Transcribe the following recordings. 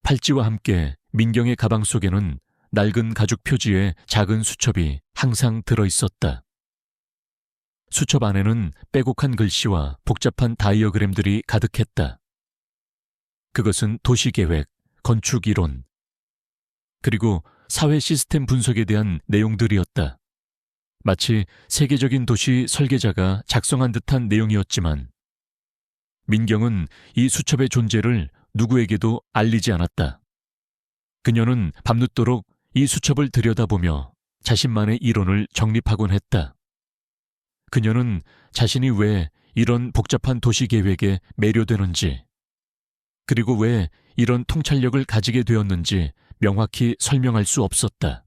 팔찌와 함께 민경의 가방 속에는 낡은 가죽 표지에 작은 수첩이 항상 들어있었다. 수첩 안에는 빼곡한 글씨와 복잡한 다이어그램들이 가득했다. 그것은 도시계획, 건축이론, 그리고 사회 시스템 분석에 대한 내용들이었다. 마치 세계적인 도시 설계자가 작성한 듯한 내용이었지만 민경은 이 수첩의 존재를 누구에게도 알리지 않았다. 그녀는 밤늦도록 이 수첩을 들여다보며 자신만의 이론을 정립하곤 했다. 그녀는 자신이 왜 이런 복잡한 도시 계획에 매료되는지, 그리고 왜 이런 통찰력을 가지게 되었는지 명확히 설명할 수 없었다.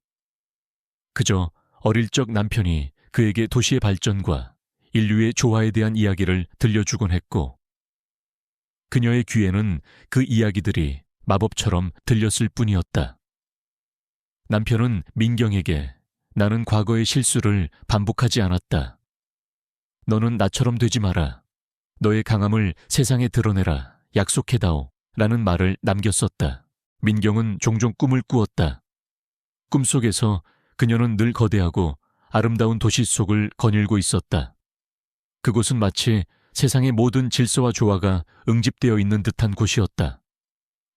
그저 어릴 적 남편이 그에게 도시의 발전과 인류의 조화에 대한 이야기를 들려주곤 했고, 그녀의 귀에는 그 이야기들이 마법처럼 들렸을 뿐이었다. 남편은 민경에게 나는 과거의 실수를 반복하지 않았다. 너는 나처럼 되지 마라. 너의 강함을 세상에 드러내라. 약속해다오. 라는 말을 남겼었다. 민경은 종종 꿈을 꾸었다. 꿈속에서 그녀는 늘 거대하고 아름다운 도시 속을 거닐고 있었다. 그곳은 마치 세상의 모든 질서와 조화가 응집되어 있는 듯한 곳이었다.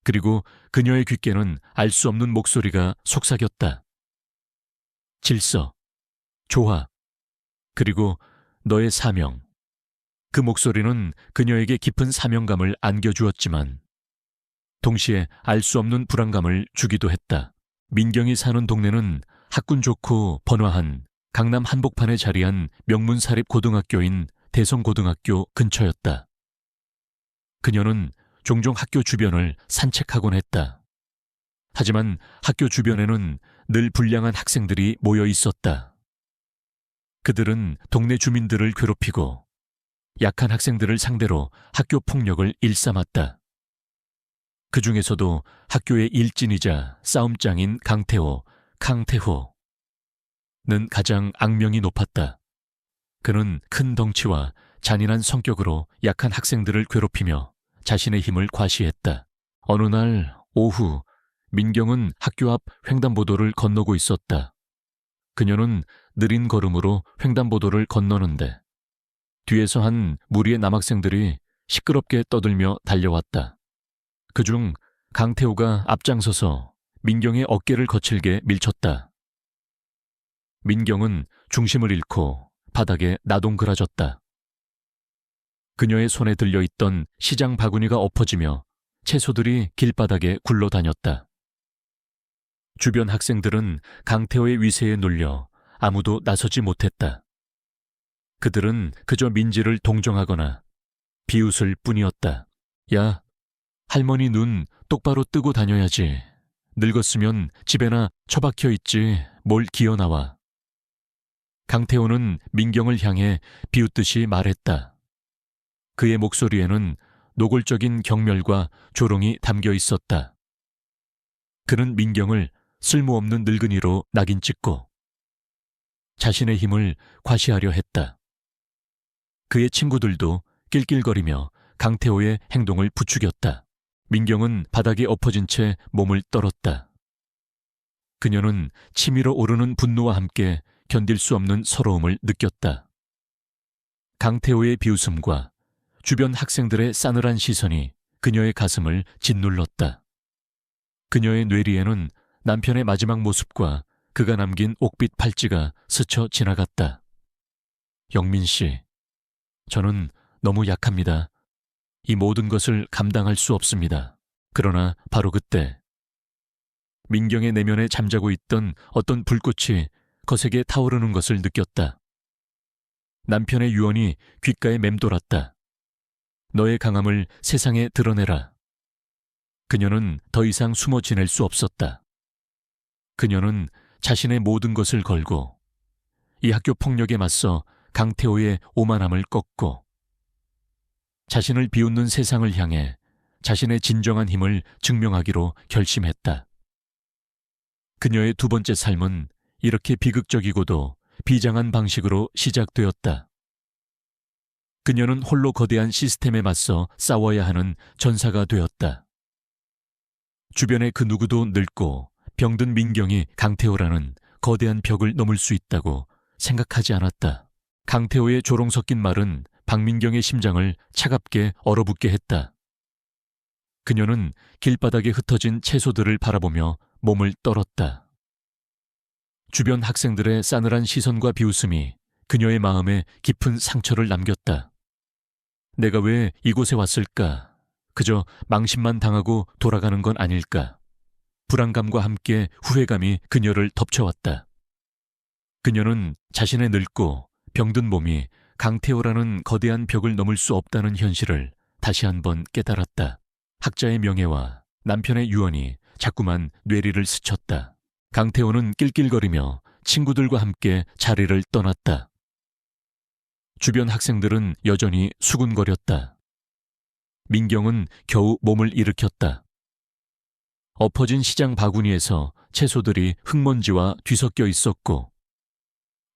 그리고 그녀의 귓께는 알 수 없는 목소리가 속삭였다. 질서, 조화, 그리고 너의 사명. 그 목소리는 그녀에게 깊은 사명감을 안겨주었지만 동시에 알 수 없는 불안감을 주기도 했다. 민경이 사는 동네는 학군 좋고 번화한 강남 한복판에 자리한 명문사립 고등학교인 대성고등학교 근처였다. 그녀는 종종 학교 주변을 산책하곤 했다. 하지만 학교 주변에는 늘 불량한 학생들이 모여 있었다. 그들은 동네 주민들을 괴롭히고 약한 학생들을 상대로 학교 폭력을 일삼았다. 그 중에서도 학교의 일진이자 싸움장인 강태호는 가장 악명이 높았다. 그는 큰 덩치와 잔인한 성격으로 약한 학생들을 괴롭히며 자신의 힘을 과시했다. 어느 날 오후, 민경은 학교 앞 횡단보도를 건너고 있었다. 그녀는 느린 걸음으로 횡단보도를 건너는데 뒤에서 한 무리의 남학생들이 시끄럽게 떠들며 달려왔다. 그중 강태호가 앞장서서 민경의 어깨를 거칠게 밀쳤다. 민경은 중심을 잃고 바닥에 나동그라졌다. 그녀의 손에 들려있던 시장 바구니가 엎어지며 채소들이 길바닥에 굴러다녔다. 주변 학생들은 강태호의 위세에 눌려 아무도 나서지 못했다. 그들은 그저 민지를 동정하거나 비웃을 뿐이었다. 야, 할머니 눈 똑바로 뜨고 다녀야지. 늙었으면 집에나 처박혀 있지 뭘 기어나와. 강태호는 민경을 향해 비웃듯이 말했다. 그의 목소리에는 노골적인 경멸과 조롱이 담겨 있었다. 그는 민경을 쓸모없는 늙은이로 낙인 찍고 자신의 힘을 과시하려 했다. 그의 친구들도 낄낄거리며 강태호의 행동을 부추겼다. 민경은 바닥에 엎어진 채 몸을 떨었다. 그녀는 치밀어 오르는 분노와 함께 견딜 수 없는 서러움을 느꼈다. 강태호의 비웃음과 주변 학생들의 싸늘한 시선이 그녀의 가슴을 짓눌렀다. 그녀의 뇌리에는 남편의 마지막 모습과 그가 남긴 옥빛 팔찌가 스쳐 지나갔다. 영민 씨, 저는 너무 약합니다. 이 모든 것을 감당할 수 없습니다. 그러나 바로 그때 민경의 내면에 잠자고 있던 어떤 불꽃이 거세게 타오르는 것을 느꼈다. 남편의 유언이 귓가에 맴돌았다. 너의 강함을 세상에 드러내라. 그녀는 더 이상 숨어 지낼 수 없었다. 그녀는 자신의 모든 것을 걸고 이 학교 폭력에 맞서 강태호의 오만함을 꺾고 자신을 비웃는 세상을 향해 자신의 진정한 힘을 증명하기로 결심했다. 그녀의 두 번째 삶은 이렇게 비극적이고도 비장한 방식으로 시작되었다. 그녀는 홀로 거대한 시스템에 맞서 싸워야 하는 전사가 되었다. 주변의 그 누구도 늙고 병든 민경이 강태호라는 거대한 벽을 넘을 수 있다고 생각하지 않았다. 강태호의 조롱 섞인 말은 박민경의 심장을 차갑게 얼어붙게 했다. 그녀는 길바닥에 흩어진 채소들을 바라보며 몸을 떨었다. 주변 학생들의 싸늘한 시선과 비웃음이 그녀의 마음에 깊은 상처를 남겼다. 내가 왜 이곳에 왔을까? 그저 망신만 당하고 돌아가는 건 아닐까? 불안감과 함께 후회감이 그녀를 덮쳐왔다. 그녀는 자신의 늙고 병든 몸이 강태호라는 거대한 벽을 넘을 수 없다는 현실을 다시 한번 깨달았다. 학자의 명예와 남편의 유언이 자꾸만 뇌리를 스쳤다. 강태호는 낄낄거리며 친구들과 함께 자리를 떠났다. 주변 학생들은 여전히 수군거렸다. 민경은 겨우 몸을 일으켰다. 엎어진 시장 바구니에서 채소들이 흙먼지와 뒤섞여 있었고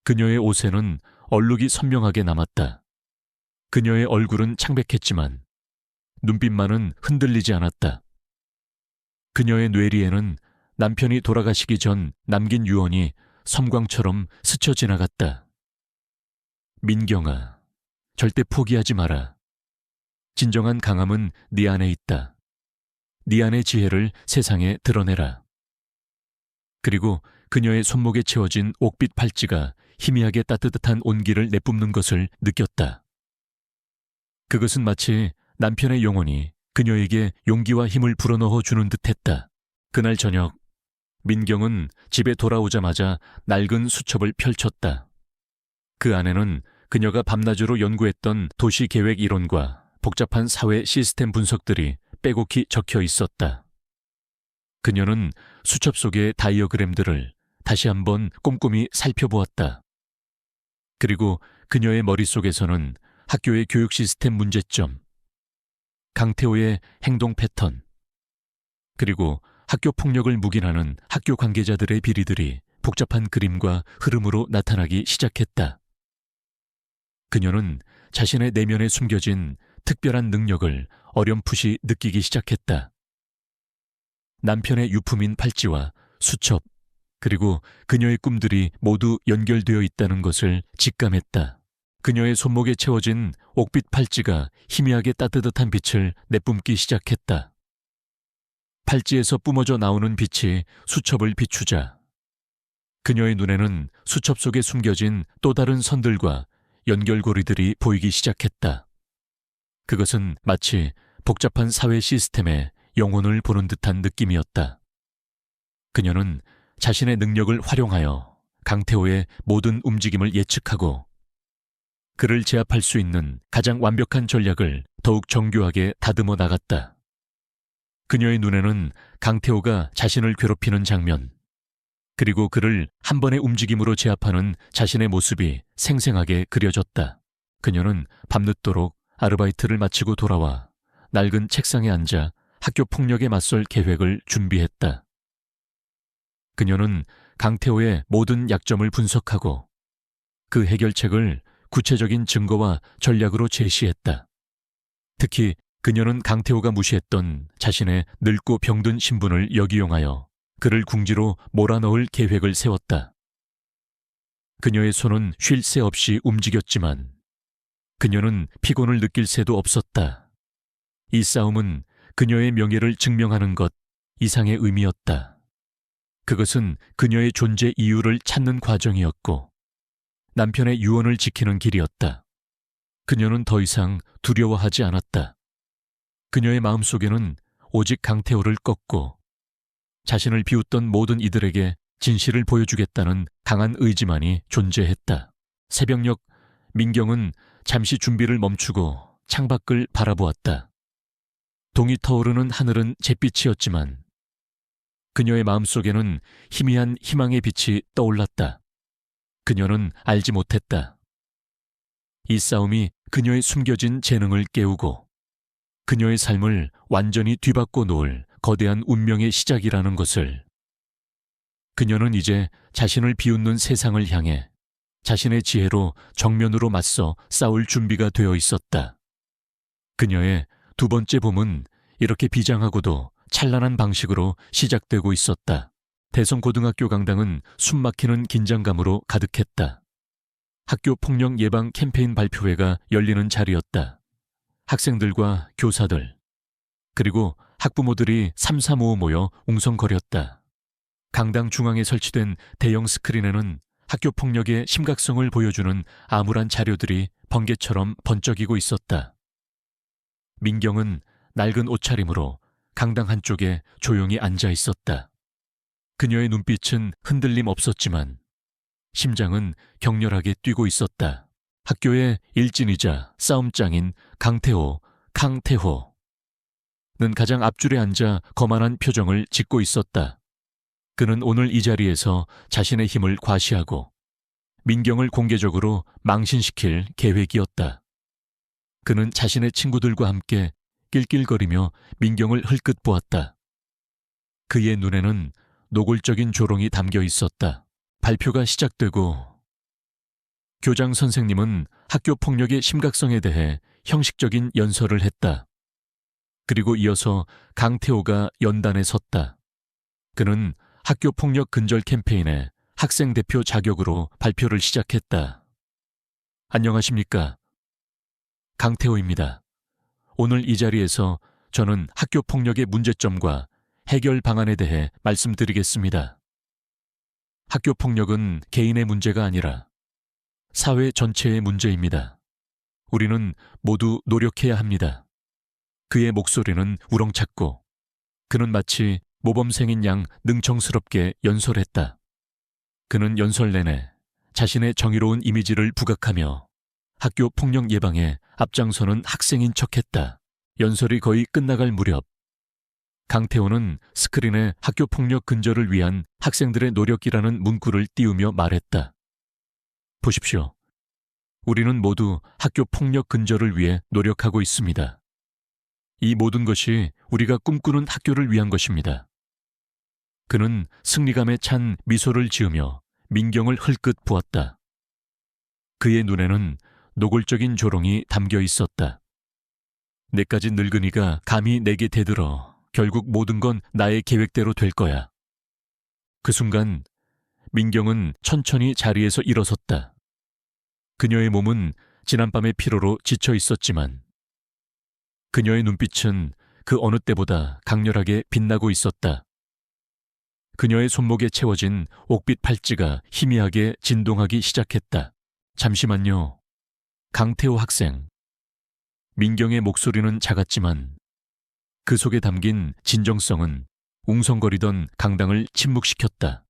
그녀의 옷에는 얼룩이 선명하게 남았다. 그녀의 얼굴은 창백했지만 눈빛만은 흔들리지 않았다. 그녀의 뇌리에는 남편이 돌아가시기 전 남긴 유언이 섬광처럼 스쳐 지나갔다. 민경아, 절대 포기하지 마라. 진정한 강함은 네 안에 있다. 네 안의 지혜를 세상에 드러내라. 그리고 그녀의 손목에 채워진 옥빛 팔찌가 희미하게 따뜻한 온기를 내뿜는 것을 느꼈다. 그것은 마치 남편의 영혼이 그녀에게 용기와 힘을 불어넣어 주는 듯했다. 그날 저녁, 민경은 집에 돌아오자마자 낡은 수첩을 펼쳤다. 그 안에는 그녀가 밤낮으로 연구했던 도시계획 이론과 복잡한 사회 시스템 분석들이 빼곡히 적혀 있었다. 그녀는 수첩 속의 다이어그램들을 다시 한번 꼼꼼히 살펴보았다. 그리고 그녀의 머릿속에서는 학교의 교육 시스템 문제점, 강태호의 행동 패턴, 그리고 학교 폭력을 묵인하는 학교 관계자들의 비리들이 복잡한 그림과 흐름으로 나타나기 시작했다. 그녀는 자신의 내면에 숨겨진 특별한 능력을 어렴풋이 느끼기 시작했다. 남편의 유품인 팔찌와 수첩, 그리고 그녀의 꿈들이 모두 연결되어 있다는 것을 직감했다. 그녀의 손목에 채워진 옥빛 팔찌가 희미하게 따뜻한 빛을 내뿜기 시작했다. 팔찌에서 뿜어져 나오는 빛이 수첩을 비추자 그녀의 눈에는 수첩 속에 숨겨진 또 다른 선들과 연결고리들이 보이기 시작했다. 그것은 마치 복잡한 사회 시스템의 영혼을 보는 듯한 느낌이었다. 그녀는 자신의 능력을 활용하여 강태호의 모든 움직임을 예측하고 그를 제압할 수 있는 가장 완벽한 전략을 더욱 정교하게 다듬어 나갔다. 그녀의 눈에는 강태호가 자신을 괴롭히는 장면, 그리고 그를 한 번의 움직임으로 제압하는 자신의 모습이 생생하게 그려졌다. 그녀는 밤늦도록 아르바이트를 마치고 돌아와 낡은 책상에 앉아 학교 폭력에 맞설 계획을 준비했다. 그녀는 강태호의 모든 약점을 분석하고 그 해결책을 구체적인 증거와 전략으로 제시했다. 특히 그녀는 강태호가 무시했던 자신의 늙고 병든 신분을 역이용하여 그를 궁지로 몰아넣을 계획을 세웠다. 그녀의 손은 쉴 새 없이 움직였지만 그녀는 피곤을 느낄 새도 없었다. 이 싸움은 그녀의 명예를 증명하는 것 이상의 의미였다. 그것은 그녀의 존재 이유를 찾는 과정이었고 남편의 유언을 지키는 길이었다. 그녀는 더 이상 두려워하지 않았다. 그녀의 마음속에는 오직 강태호를 꺾고 자신을 비웃던 모든 이들에게 진실을 보여주겠다는 강한 의지만이 존재했다. 새벽녘 민경은 잠시 준비를 멈추고 창밖을 바라보았다. 동이 터오르는 하늘은 잿빛이었지만 그녀의 마음속에는 희미한 희망의 빛이 떠올랐다. 그녀는 알지 못했다. 이 싸움이 그녀의 숨겨진 재능을 깨우고 그녀의 삶을 완전히 뒤바꿔 놓을 거대한 운명의 시작이라는 것을. 그녀는 이제 자신을 비웃는 세상을 향해 자신의 지혜로 정면으로 맞서 싸울 준비가 되어 있었다. 그녀의 두 번째 봄은 이렇게 비장하고도 찬란한 방식으로 시작되고 있었다. 대성고등학교 강당은 숨막히는 긴장감으로 가득했다. 학교 폭력 예방 캠페인 발표회가 열리는 자리였다. 학생들과 교사들, 그리고 학부모들이 삼삼오오 모여 웅성거렸다. 강당 중앙에 설치된 대형 스크린에는 학교 폭력의 심각성을 보여주는 암울한 자료들이 번개처럼 번쩍이고 있었다. 민경은 낡은 옷차림으로 강당 한쪽에 조용히 앉아 있었다. 그녀의 눈빛은 흔들림 없었지만 심장은 격렬하게 뛰고 있었다. 학교의 일진이자 싸움장인 강태호는 가장 앞줄에 앉아 거만한 표정을 짓고 있었다. 그는 오늘 이 자리에서 자신의 힘을 과시하고 민경을 공개적으로 망신시킬 계획이었다. 그는 자신의 친구들과 함께 낄낄거리며 민경을 흘끗 보았다. 그의 눈에는 노골적인 조롱이 담겨 있었다. 발표가 시작되고 교장 선생님은 학교 폭력의 심각성에 대해 형식적인 연설을 했다. 그리고 이어서 강태호가 연단에 섰다. 그는 학교 폭력 근절 캠페인의 학생 대표 자격으로 발표를 시작했다. 안녕하십니까? 강태호입니다. 오늘 이 자리에서 저는 학교 폭력의 문제점과 해결 방안에 대해 말씀드리겠습니다. 학교 폭력은 개인의 문제가 아니라 사회 전체의 문제입니다. 우리는 모두 노력해야 합니다. 그의 목소리는 우렁찼고 그는 마치 모범생인 양 능청스럽게 연설했다. 그는 연설 내내 자신의 정의로운 이미지를 부각하며 학교 폭력 예방에 앞장서는 학생인 척했다. 연설이 거의 끝나갈 무렵 강태호는 스크린에 학교 폭력 근절을 위한 학생들의 노력이라는 문구를 띄우며 말했다. 보십시오. 우리는 모두 학교 폭력 근절을 위해 노력하고 있습니다. 이 모든 것이 우리가 꿈꾸는 학교를 위한 것입니다. 그는 승리감에 찬 미소를 지으며 민경을 흘끗 보았다. 그의 눈에는 노골적인 조롱이 담겨 있었다. 내까지 늙은이가 감히 내게 대들어 결국 모든 건 나의 계획대로 될 거야. 그 순간 민경은 천천히 자리에서 일어섰다. 그녀의 몸은 지난밤의 피로로 지쳐 있었지만 그녀의 눈빛은 그 어느 때보다 강렬하게 빛나고 있었다. 그녀의 손목에 채워진 옥빛 팔찌가 희미하게 진동하기 시작했다. 잠시만요. 강태호 학생. 민경의 목소리는 작았지만 그 속에 담긴 진정성은 웅성거리던 강당을 침묵시켰다.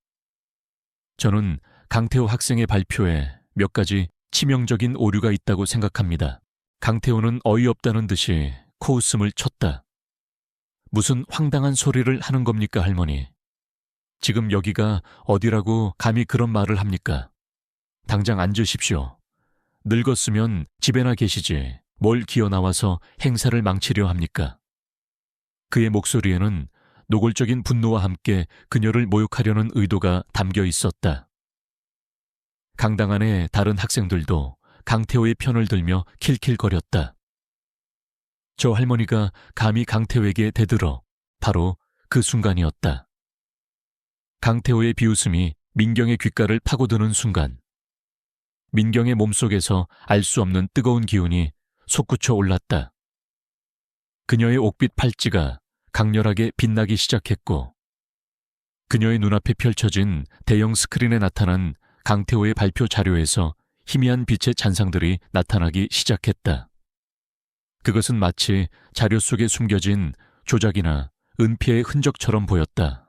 저는 강태호 학생의 발표에 몇 가지 치명적인 오류가 있다고 생각합니다. 강태호는 어이없다는 듯이 코웃음을 쳤다. 무슨 황당한 소리를 하는 겁니까, 할머니? 지금 여기가 어디라고 감히 그런 말을 합니까? 당장 앉으십시오. 늙었으면 집에나 계시지 뭘 기어 나와서 행사를 망치려 합니까? 그의 목소리에는 노골적인 분노와 함께 그녀를 모욕하려는 의도가 담겨 있었다. 강당 안의 다른 학생들도 강태호의 편을 들며 킬킬거렸다. 저 할머니가 감히 강태호에게 대들어 바로 그 순간이었다. 강태호의 비웃음이 민경의 귓가를 파고드는 순간 민경의 몸속에서 알 수 없는 뜨거운 기운이 솟구쳐 올랐다. 그녀의 옥빛 팔찌가 강렬하게 빛나기 시작했고 그녀의 눈앞에 펼쳐진 대형 스크린에 나타난 강태호의 발표 자료에서 희미한 빛의 잔상들이 나타나기 시작했다. 그것은 마치 자료 속에 숨겨진 조작이나 은폐의 흔적처럼 보였다.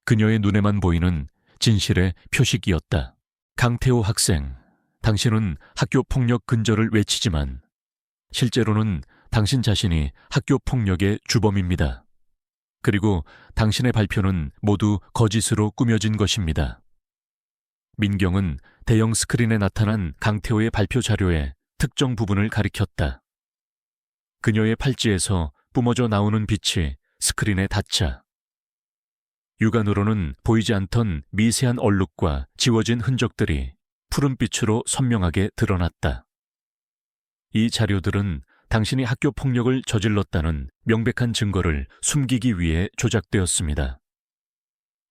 그녀의 눈에만 보이는 진실의 표식이었다. 강태호 학생, 당신은 학교 폭력 근절을 외치지만 실제로는 당신 자신이 학교 폭력의 주범입니다. 그리고 당신의 발표는 모두 거짓으로 꾸며진 것입니다. 민경은 대형 스크린에 나타난 강태호의 발표 자료의 특정 부분을 가리켰다. 그녀의 팔찌에서 뿜어져 나오는 빛이 스크린에 닿자 육안으로는 보이지 않던 미세한 얼룩과 지워진 흔적들이 푸른빛으로 선명하게 드러났다. 이 자료들은 당신이 학교 폭력을 저질렀다는 명백한 증거를 숨기기 위해 조작되었습니다.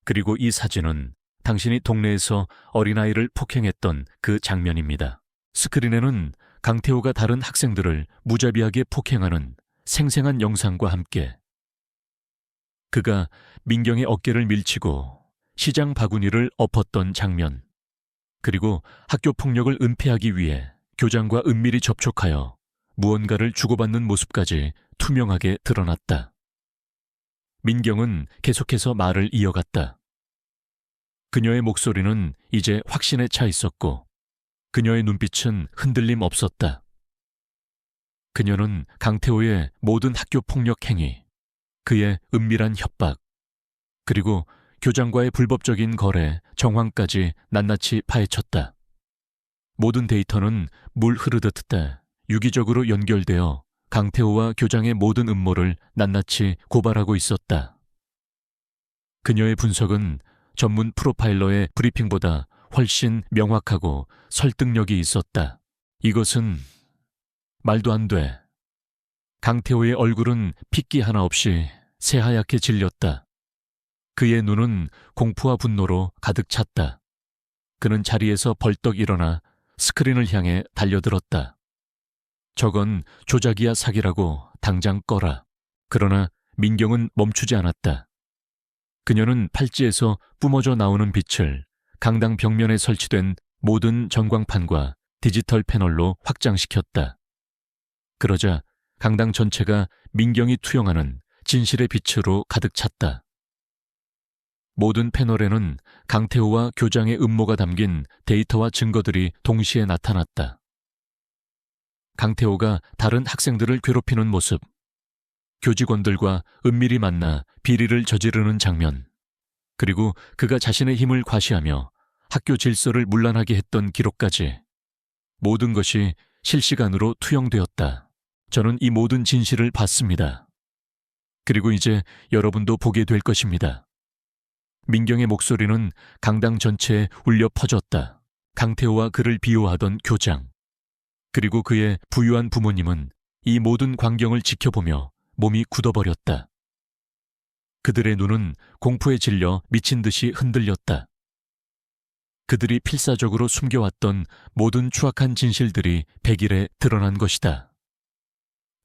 그리고 이 사진은 당신이 동네에서 어린아이를 폭행했던 그 장면입니다. 스크린에는 강태호가 다른 학생들을 무자비하게 폭행하는 생생한 영상과 함께 그가 민경의 어깨를 밀치고 시장 바구니를 엎었던 장면, 그리고 학교 폭력을 은폐하기 위해 교장과 은밀히 접촉하여 무언가를 주고받는 모습까지 투명하게 드러났다. 민경은 계속해서 말을 이어갔다. 그녀의 목소리는 이제 확신에 차 있었고 그녀의 눈빛은 흔들림 없었다. 그녀는 강태호의 모든 학교 폭력 행위, 그의 은밀한 협박, 그리고 교장과의 불법적인 거래, 정황까지 낱낱이 파헤쳤다. 모든 데이터는 물 흐르듯 유기적으로 연결되어 강태호와 교장의 모든 음모를 낱낱이 고발하고 있었다. 그녀의 분석은 전문 프로파일러의 브리핑보다 훨씬 명확하고 설득력이 있었다. 이것은 말도 안 돼. 강태호의 얼굴은 핏기 하나 없이 새하얗게 질렸다. 그의 눈은 공포와 분노로 가득 찼다. 그는 자리에서 벌떡 일어나 스크린을 향해 달려들었다. 저건 조작이야, 사기라고 당장 꺼라. 그러나 민경은 멈추지 않았다. 그녀는 팔찌에서 뿜어져 나오는 빛을 강당 벽면에 설치된 모든 전광판과 디지털 패널로 확장시켰다. 그러자 강당 전체가 민경이 투영하는 진실의 빛으로 가득 찼다. 모든 패널에는 강태호와 교장의 음모가 담긴 데이터와 증거들이 동시에 나타났다. 강태호가 다른 학생들을 괴롭히는 모습, 교직원들과 은밀히 만나 비리를 저지르는 장면, 그리고 그가 자신의 힘을 과시하며 학교 질서를 문란하게 했던 기록까지 모든 것이 실시간으로 투영되었다. 저는 이 모든 진실을 봤습니다. 그리고 이제 여러분도 보게 될 것입니다. 민경의 목소리는 강당 전체에 울려 퍼졌다. 강태호와 그를 비호하던 교장, 그리고 그의 부유한 부모님은 이 모든 광경을 지켜보며 몸이 굳어버렸다. 그들의 눈은 공포에 질려 미친 듯이 흔들렸다. 그들이 필사적으로 숨겨왔던 모든 추악한 진실들이 백일에 드러난 것이다.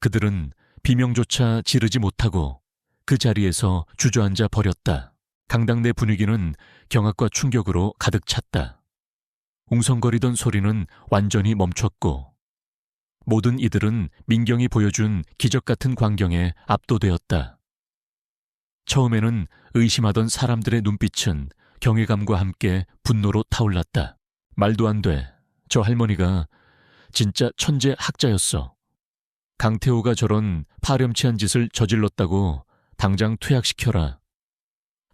그들은 비명조차 지르지 못하고 그 자리에서 주저앉아 버렸다. 강당 내 분위기는 경악과 충격으로 가득 찼다. 웅성거리던 소리는 완전히 멈췄고 모든 이들은 민경이 보여준 기적 같은 광경에 압도되었다. 처음에는 의심하던 사람들의 눈빛은 경외감과 함께 분노로 타올랐다. 말도 안 돼. 저 할머니가 진짜 천재 학자였어. 강태호가 저런 파렴치한 짓을 저질렀다고 당장 퇴학시켜라.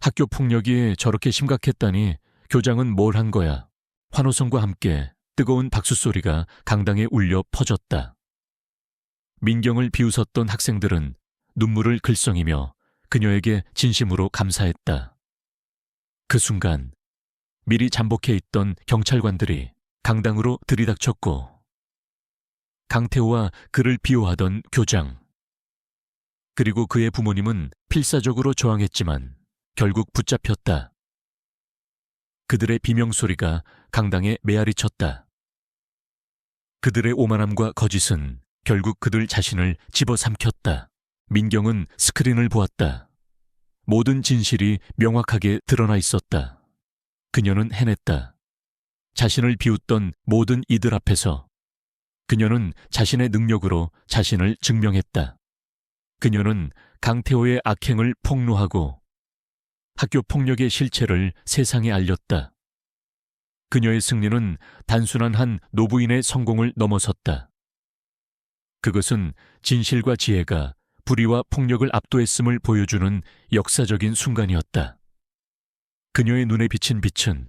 학교 폭력이 저렇게 심각했다니 교장은 뭘 한 거야. 환호성과 함께 뜨거운 박수 소리가 강당에 울려 퍼졌다. 민경을 비웃었던 학생들은 눈물을 글썽이며 그녀에게 진심으로 감사했다. 그 순간 미리 잠복해 있던 경찰관들이 강당으로 들이닥쳤고 강태호와 그를 비호하던 교장, 그리고 그의 부모님은 필사적으로 저항했지만 결국 붙잡혔다. 그들의 비명소리가 강당에 메아리 쳤다. 그들의 오만함과 거짓은 결국 그들 자신을 집어삼켰다. 민경은 스크린을 보았다. 모든 진실이 명확하게 드러나 있었다. 그녀는 해냈다. 자신을 비웃던 모든 이들 앞에서 그녀는 자신의 능력으로 자신을 증명했다. 그녀는 강태호의 악행을 폭로하고 학교 폭력의 실체를 세상에 알렸다. 그녀의 승리는 단순한 한 노부인의 성공을 넘어섰다. 그것은 진실과 지혜가 불의와 폭력을 압도했음을 보여주는 역사적인 순간이었다. 그녀의 눈에 비친 빛은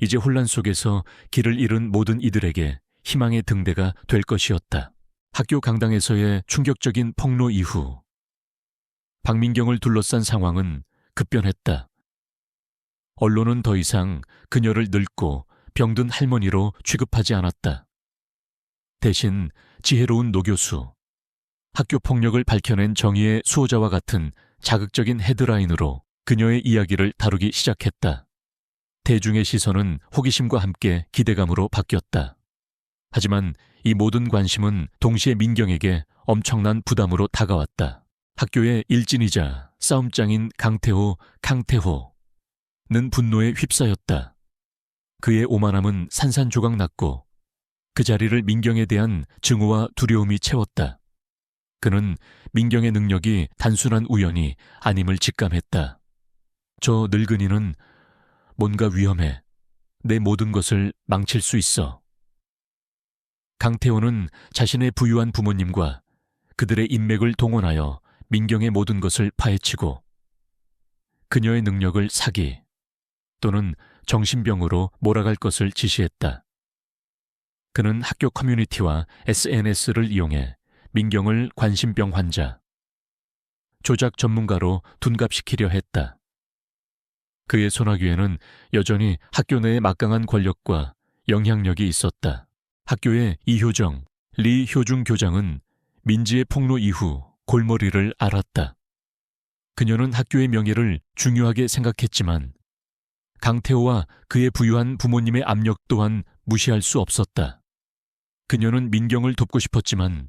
이제 혼란 속에서 길을 잃은 모든 이들에게 희망의 등대가 될 것이었다. 학교 강당에서의 충격적인 폭로 이후 박민경을 둘러싼 상황은 급변했다. 언론은 더 이상 그녀를 늙고 병든 할머니로 취급하지 않았다. 대신 지혜로운 노교수, 학교 폭력을 밝혀낸 정의의 수호자와 같은 자극적인 헤드라인으로 그녀의 이야기를 다루기 시작했다. 대중의 시선은 호기심과 함께 기대감으로 바뀌었다. 하지만 이 모든 관심은 동시에 민경에게 엄청난 부담으로 다가왔다. 학교의 일진이자 싸움장인 강태호는 분노에 휩싸였다. 그의 오만함은 산산조각 났고 그 자리를 민경에 대한 증오와 두려움이 채웠다. 그는 민경의 능력이 단순한 우연이 아님을 직감했다. 저 늙은이는 뭔가 위험해. 내 모든 것을 망칠 수 있어. 강태호는 자신의 부유한 부모님과 그들의 인맥을 동원하여 민경의 모든 것을 파헤치고 그녀의 능력을 사기 또는 정신병으로 몰아갈 것을 지시했다. 그는 학교 커뮤니티와 SNS를 이용해 민경을 관심병 환자, 조작 전문가로 둔갑시키려 했다. 그의 소나귀에는 여전히 학교 내의 막강한 권력과 영향력이 있었다. 학교의 이효정, 리효중 교장은 민지의 폭로 이후 골머리를 앓았다. 그녀는 학교의 명예를 중요하게 생각했지만 강태호와 그의 부유한 부모님의 압력 또한 무시할 수 없었다. 그녀는 민경을 돕고 싶었지만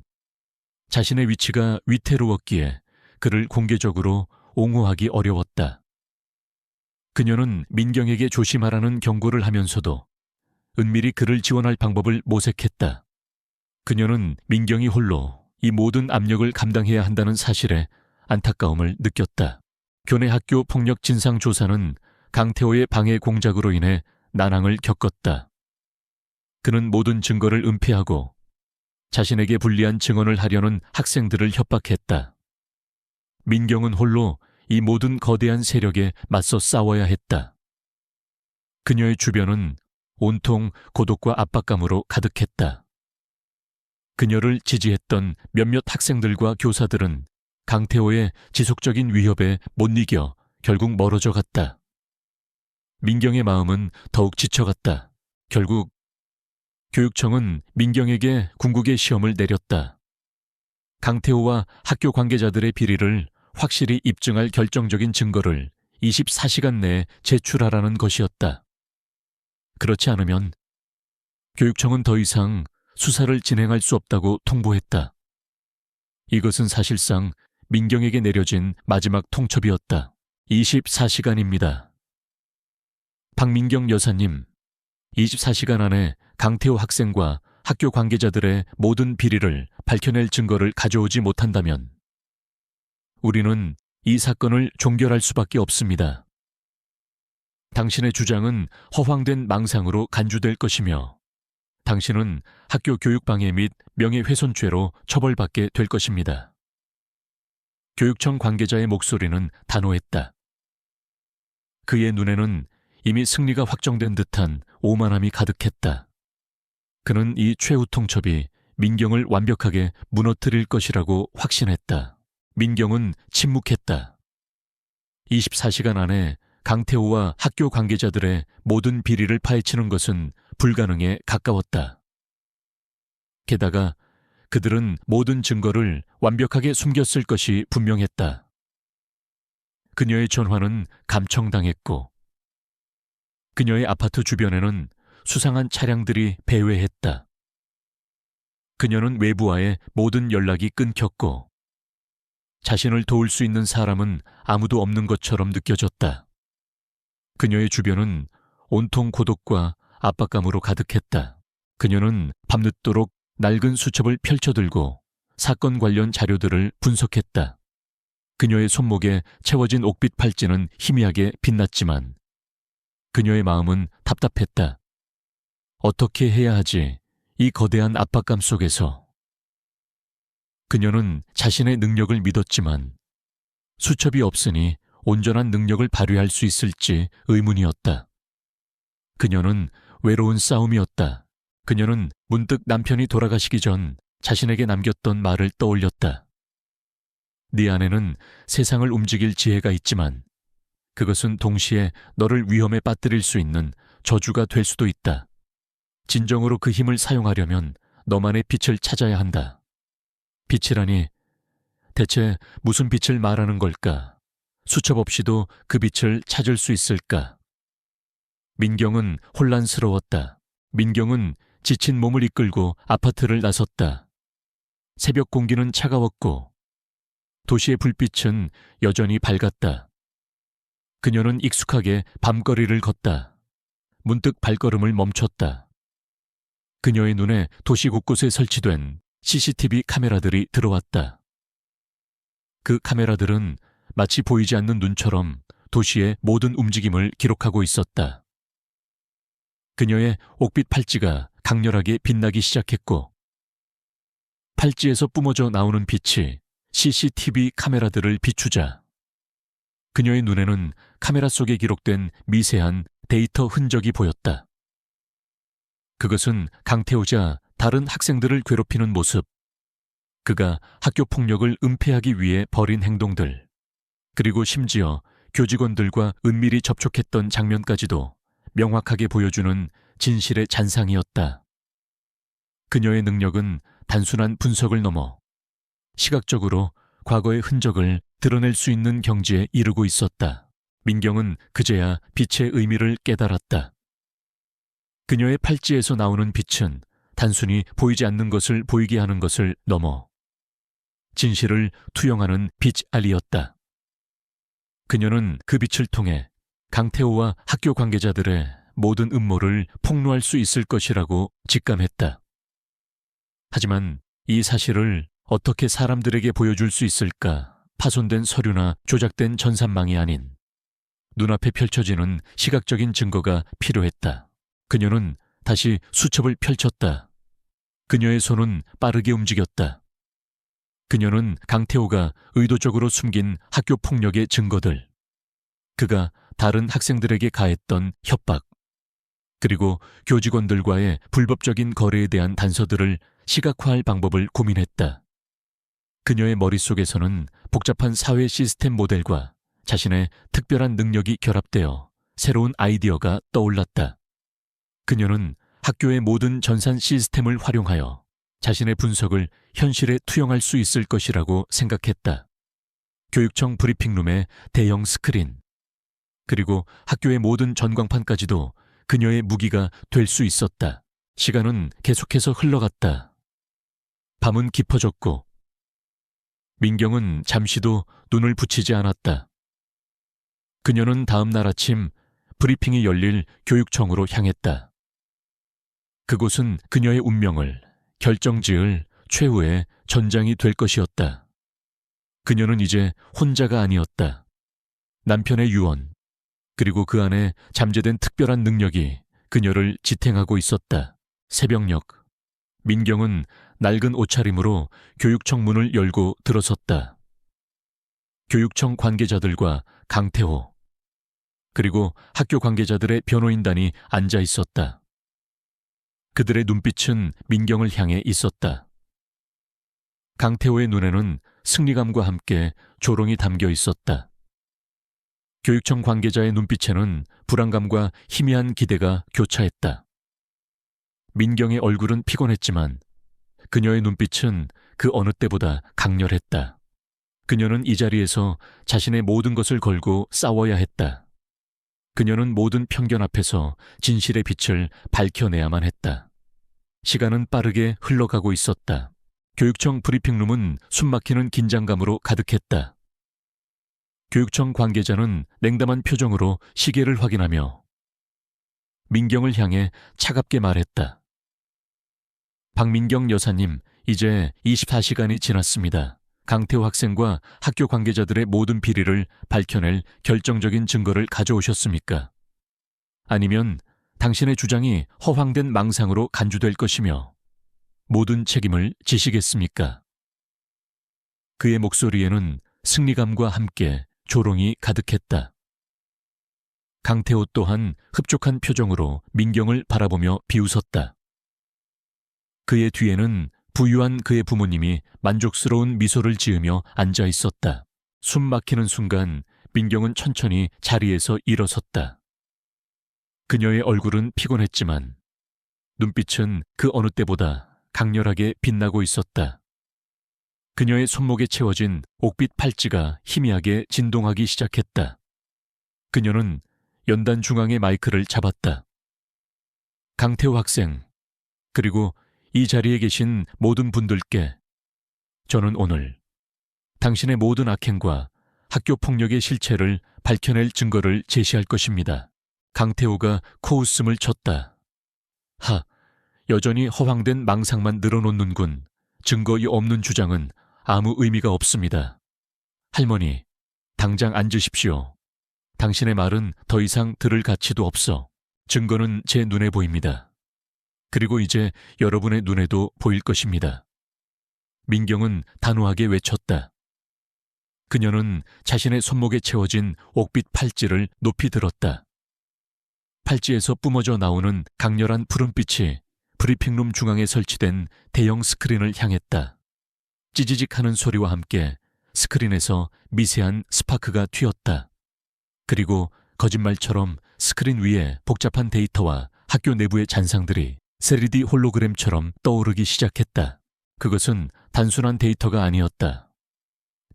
자신의 위치가 위태로웠기에 그를 공개적으로 옹호하기 어려웠다. 그녀는 민경에게 조심하라는 경고를 하면서도 은밀히 그를 지원할 방법을 모색했다. 그녀는 민경이 홀로 이 모든 압력을 감당해야 한다는 사실에 안타까움을 느꼈다. 교내 학교 폭력 진상 조사는 강태호의 방해 공작으로 인해 난항을 겪었다. 그는 모든 증거를 은폐하고 자신에게 불리한 증언을 하려는 학생들을 협박했다. 민경은 홀로 이 모든 거대한 세력에 맞서 싸워야 했다. 그녀의 주변은 온통 고독과 압박감으로 가득했다. 그녀를 지지했던 몇몇 학생들과 교사들은 강태호의 지속적인 위협에 못 이겨 결국 멀어져 갔다. 민경의 마음은 더욱 지쳐갔다. 결국 교육청은 민경에게 궁극의 시험을 내렸다. 강태호와 학교 관계자들의 비리를 확실히 입증할 결정적인 증거를 24시간 내에 제출하라는 것이었다. 그렇지 않으면 교육청은 더 이상 수사를 진행할 수 없다고 통보했다. 이것은 사실상 민경에게 내려진 마지막 통첩이었다. 24시간입니다. 박민경 여사님, 24시간 안에 강태호 학생과 학교 관계자들의 모든 비리를 밝혀낼 증거를 가져오지 못한다면 우리는 이 사건을 종결할 수밖에 없습니다. 당신의 주장은 허황된 망상으로 간주될 것이며 당신은 학교 교육방해 및 명예훼손죄로 처벌받게 될 것입니다. 교육청 관계자의 목소리는 단호했다. 그의 눈에는 이미 승리가 확정된 듯한 오만함이 가득했다. 그는 이 최후 통첩이 민경을 완벽하게 무너뜨릴 것이라고 확신했다. 민경은 침묵했다. 24시간 안에 강태호와 학교 관계자들의 모든 비리를 파헤치는 것은 불가능에 가까웠다. 게다가 그들은 모든 증거를 완벽하게 숨겼을 것이 분명했다. 그녀의 전화는 감청당했고 그녀의 아파트 주변에는 수상한 차량들이 배회했다. 그녀는 외부와의 모든 연락이 끊겼고 자신을 도울 수 있는 사람은 아무도 없는 것처럼 느껴졌다. 그녀의 주변은 온통 고독과 압박감으로 가득했다. 그녀는 밤늦도록 낡은 수첩을 펼쳐들고 사건 관련 자료들을 분석했다. 그녀의 손목에 채워진 옥빛 팔찌는 희미하게 빛났지만 그녀의 마음은 답답했다. 어떻게 해야 하지? 이 거대한 압박감 속에서. 그녀는 자신의 능력을 믿었지만 수첩이 없으니 온전한 능력을 발휘할 수 있을지 의문이었다. 그녀는 외로운 싸움이었다. 그녀는 문득 남편이 돌아가시기 전 자신에게 남겼던 말을 떠올렸다. 네 안에는 세상을 움직일 지혜가 있지만 그것은 동시에 너를 위험에 빠뜨릴 수 있는 저주가 될 수도 있다. 진정으로 그 힘을 사용하려면 너만의 빛을 찾아야 한다. 빛이라니 대체 무슨 빛을 말하는 걸까? 수첩 없이도 그 빛을 찾을 수 있을까? 민경은 혼란스러웠다. 민경은 지친 몸을 이끌고 아파트를 나섰다. 새벽 공기는 차가웠고 도시의 불빛은 여전히 밝았다. 그녀는 익숙하게 밤거리를 걷다. 문득 발걸음을 멈췄다. 그녀의 눈에 도시 곳곳에 설치된 CCTV 카메라들이 들어왔다. 그 카메라들은 마치 보이지 않는 눈처럼 도시의 모든 움직임을 기록하고 있었다. 그녀의 옥빛 팔찌가 강렬하게 빛나기 시작했고 팔찌에서 뿜어져 나오는 빛이 CCTV 카메라들을 비추자 그녀의 눈에는 카메라 속에 기록된 미세한 데이터 흔적이 보였다. 그것은 강태호자 다른 학생들을 괴롭히는 모습, 그가 학교 폭력을 은폐하기 위해 벌인 행동들, 그리고 심지어 교직원들과 은밀히 접촉했던 장면까지도 명확하게 보여주는 진실의 잔상이었다. 그녀의 능력은 단순한 분석을 넘어 시각적으로 과거의 흔적을 드러낼 수 있는 경지에 이르고 있었다. 민경은 그제야 빛의 의미를 깨달았다. 그녀의 팔찌에서 나오는 빛은 단순히 보이지 않는 것을 보이게 하는 것을 넘어 진실을 투영하는 빛알이었다. 그녀는 그 빛을 통해 강태호와 학교 관계자들의 모든 음모를 폭로할 수 있을 것이라고 직감했다. 하지만 이 사실을 어떻게 사람들에게 보여줄 수 있을까? 파손된 서류나 조작된 전산망이 아닌 눈앞에 펼쳐지는 시각적인 증거가 필요했다. 그녀는 다시 수첩을 펼쳤다. 그녀의 손은 빠르게 움직였다. 그녀는 강태호가 의도적으로 숨긴 학교 폭력의 증거들, 그가 다른 학생들에게 가했던 협박, 그리고 교직원들과의 불법적인 거래에 대한 단서들을 시각화할 방법을 고민했다. 그녀의 머릿속에서는 복잡한 사회 시스템 모델과 자신의 특별한 능력이 결합되어 새로운 아이디어가 떠올랐다. 그녀는 학교의 모든 전산 시스템을 활용하여 자신의 분석을 현실에 투영할 수 있을 것이라고 생각했다. 교육청 브리핑룸의 대형 스크린, 그리고 학교의 모든 전광판까지도 그녀의 무기가 될 수 있었다. 시간은 계속해서 흘러갔다. 밤은 깊어졌고 민경은 잠시도 눈을 붙이지 않았다. 그녀는 다음 날 아침 브리핑이 열릴 교육청으로 향했다. 그곳은 그녀의 운명을 결정지을 최후의 전장이 될 것이었다. 그녀는 이제 혼자가 아니었다. 남편의 유언, 그리고 그 안에 잠재된 특별한 능력이 그녀를 지탱하고 있었다. 새벽녘, 민경은 낡은 옷차림으로 교육청 문을 열고 들어섰다. 교육청 관계자들과 강태호, 그리고 학교 관계자들의 변호인단이 앉아 있었다. 그들의 눈빛은 민경을 향해 있었다. 강태호의 눈에는 승리감과 함께 조롱이 담겨 있었다. 교육청 관계자의 눈빛에는 불안감과 희미한 기대가 교차했다. 민경의 얼굴은 피곤했지만 그녀의 눈빛은 그 어느 때보다 강렬했다. 그녀는 이 자리에서 자신의 모든 것을 걸고 싸워야 했다. 그녀는 모든 편견 앞에서 진실의 빛을 밝혀내야만 했다. 시간은 빠르게 흘러가고 있었다. 교육청 브리핑룸은 숨막히는 긴장감으로 가득했다. 교육청 관계자는 냉담한 표정으로 시계를 확인하며 민경을 향해 차갑게 말했다. 박민경 여사님, 이제 24시간이 지났습니다. 강태호 학생과 학교 관계자들의 모든 비리를 밝혀낼 결정적인 증거를 가져오셨습니까? 아니면 당신의 주장이 허황된 망상으로 간주될 것이며 모든 책임을 지시겠습니까? 그의 목소리에는 승리감과 함께 조롱이 가득했다. 강태호 또한 흡족한 표정으로 민경을 바라보며 비웃었다. 그의 뒤에는 부유한 그의 부모님이 만족스러운 미소를 지으며 앉아 있었다. 숨 막히는 순간 민경은 천천히 자리에서 일어섰다. 그녀의 얼굴은 피곤했지만 눈빛은 그 어느 때보다 강렬하게 빛나고 있었다. 그녀의 손목에 채워진 옥빛 팔찌가 희미하게 진동하기 시작했다. 그녀는 연단 중앙의 마이크를 잡았다. 강태호 학생, 그리고 이 자리에 계신 모든 분들께 저는 오늘 당신의 모든 악행과 학교 폭력의 실체를 밝혀낼 증거를 제시할 것입니다. 강태호가 코웃음을 쳤다. 여전히 허황된 망상만 늘어놓는군. 증거 없는 주장은 아무 의미가 없습니다. 할머니, 당장 앉으십시오. 당신의 말은 더 이상 들을 가치도 없어. 증거는 제 눈에 보입니다. 그리고 이제 여러분의 눈에도 보일 것입니다. 민경은 단호하게 외쳤다. 그녀는 자신의 손목에 채워진 옥빛 팔찌를 높이 들었다. 팔찌에서 뿜어져 나오는 강렬한 푸른빛이 브리핑룸 중앙에 설치된 대형 스크린을 향했다. 찌지직 하는 소리와 함께 스크린에서 미세한 스파크가 튀었다. 그리고 거짓말처럼 스크린 위에 복잡한 데이터와 학교 내부의 잔상들이 3D 홀로그램처럼 떠오르기 시작했다. 그것은 단순한 데이터가 아니었다.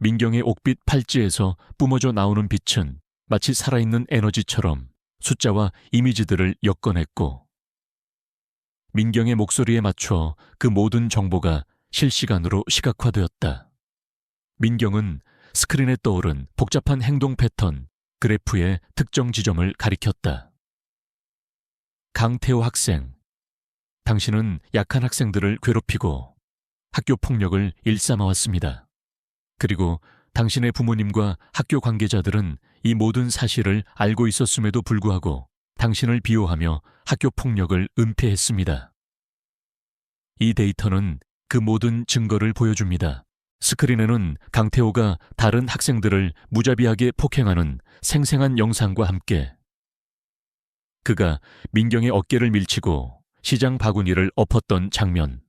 민경의 옥빛 팔찌에서 뿜어져 나오는 빛은 마치 살아있는 에너지처럼 숫자와 이미지들을 엮어냈고, 민경의 목소리에 맞춰 그 모든 정보가 실시간으로 시각화되었다. 민경은 스크린에 떠오른 복잡한 행동 패턴, 그래프의 특정 지점을 가리켰다. 강태호 학생, 당신은 약한 학생들을 괴롭히고 학교 폭력을 일삼아왔습니다. 그리고 당신의 부모님과 학교 관계자들은 이 모든 사실을 알고 있었음에도 불구하고 당신을 비호하며 학교 폭력을 은폐했습니다. 이 데이터는 그 모든 증거를 보여줍니다. 스크린에는 강태호가 다른 학생들을 무자비하게 폭행하는 생생한 영상과 함께 그가 민경의 어깨를 밀치고 시장 바구니를 엎었던 장면,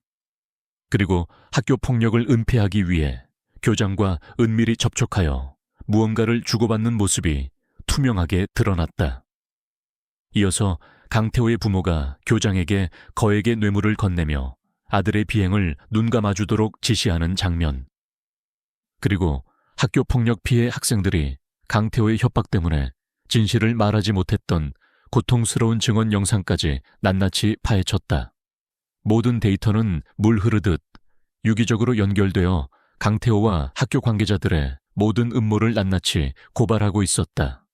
그리고 학교 폭력을 은폐하기 위해 교장과 은밀히 접촉하여 무언가를 주고받는 모습이 투명하게 드러났다. 이어서 강태호의 부모가 교장에게 거액의 뇌물을 건네며 아들의 비행을 눈 감아주도록 지시하는 장면, 그리고 학교 폭력 피해 학생들이 강태호의 협박 때문에 진실을 말하지 못했던 고통스러운 증언 영상까지 낱낱이 파헤쳤다. 모든 데이터는 물 흐르듯 유기적으로 연결되어 강태호와 학교 관계자들의 모든 음모를 낱낱이 고발하고 있었다.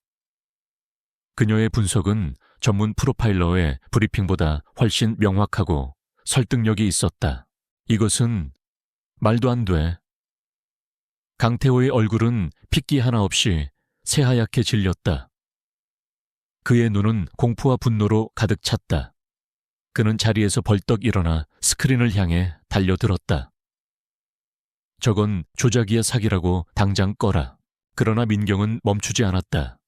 그녀의 분석은 전문 프로파일러의 브리핑보다 훨씬 명확하고 설득력이 있었다. 이것은 말도 안 돼. 강태호의 얼굴은 핏기 하나 없이 새하얗게 질렸다. 그의 눈은 공포와 분노로 가득 찼다. 그는 자리에서 벌떡 일어나 스크린을 향해 달려들었다. 저건 조작이야, 사기라고 당장 꺼라. 그러나 민경은 멈추지 않았다.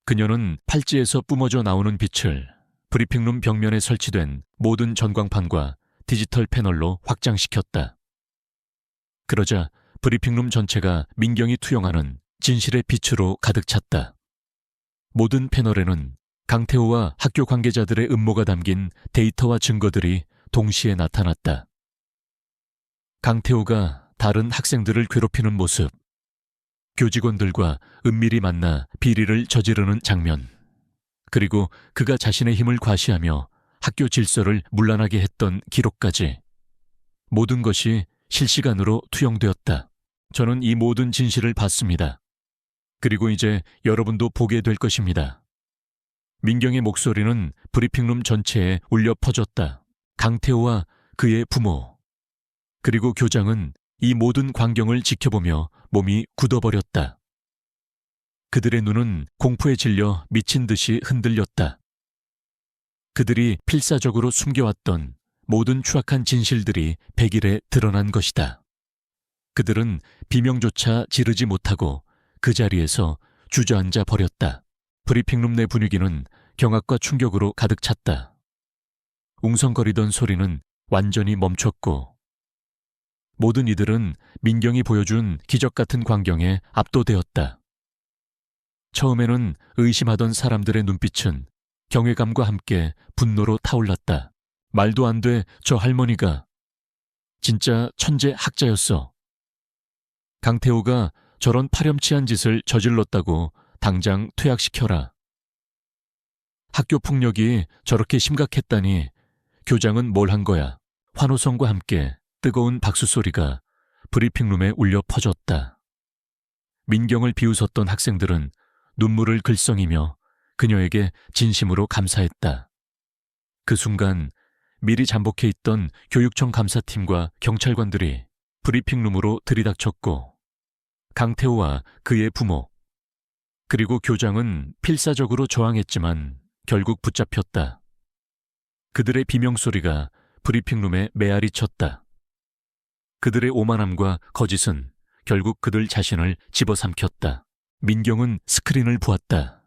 그녀는 팔찌에서 뿜어져 나오는 빛을 브리핑룸 벽면에 설치된 모든 전광판과 디지털 패널로 확장시켰다. 그러자 브리핑룸 전체가 민경이 투영하는 진실의 빛으로 가득 찼다. 모든 패널에는 강태호와 학교 관계자들의 음모가 담긴 데이터와 증거들이 동시에 나타났다. 강태호가 다른 학생들을 괴롭히는 모습, 교직원들과 은밀히 만나 비리를 저지르는 장면, 그리고 그가 자신의 힘을 과시하며 학교 질서를 문란하게 했던 기록까지, 모든 것이 실시간으로 투영되었다. 저는 이 모든 진실을 봤습니다. 그리고 이제 여러분도 보게 될 것입니다. 민경의 목소리는 브리핑룸 전체에 울려 퍼졌다. 강태호와 그의 부모, 그리고 교장은 이 모든 광경을 지켜보며 몸이 굳어버렸다. 그들의 눈은 공포에 질려 미친 듯이 흔들렸다. 그들이 필사적으로 숨겨왔던 모든 추악한 진실들이 백일에 드러난 것이다. 그들은 비명조차 지르지 못하고 그 자리에서 주저앉아 버렸다. 브리핑룸 내 분위기는 경악과 충격으로 가득 찼다. 웅성거리던 소리는 완전히 멈췄고, 모든 이들은 민경이 보여준 기적 같은 광경에 압도되었다. 처음에는 의심하던 사람들의 눈빛은 경외감과 함께 분노로 타올랐다. 말도 안 돼, 저 할머니가 진짜 천재 학자였어. 강태호가 저런 파렴치한 짓을 저질렀다고 당장 퇴학시켜라. 학교 폭력이 저렇게 심각했다니 교장은 뭘 한 거야. 환호성과 함께 뜨거운 박수 소리가 브리핑룸에 울려 퍼졌다. 민경을 비웃었던 학생들은 눈물을 글썽이며 그녀에게 진심으로 감사했다. 그 순간 미리 잠복해 있던 교육청 감사팀과 경찰관들이 브리핑룸으로 들이닥쳤고 강태호와 그의 부모 그리고 교장은 필사적으로 저항했지만 결국 붙잡혔다. 그들의 비명소리가 브리핑룸에 메아리 쳤다. 그들의 오만함과 거짓은 결국 그들 자신을 집어삼켰다. 민경은 스크린을 보았다.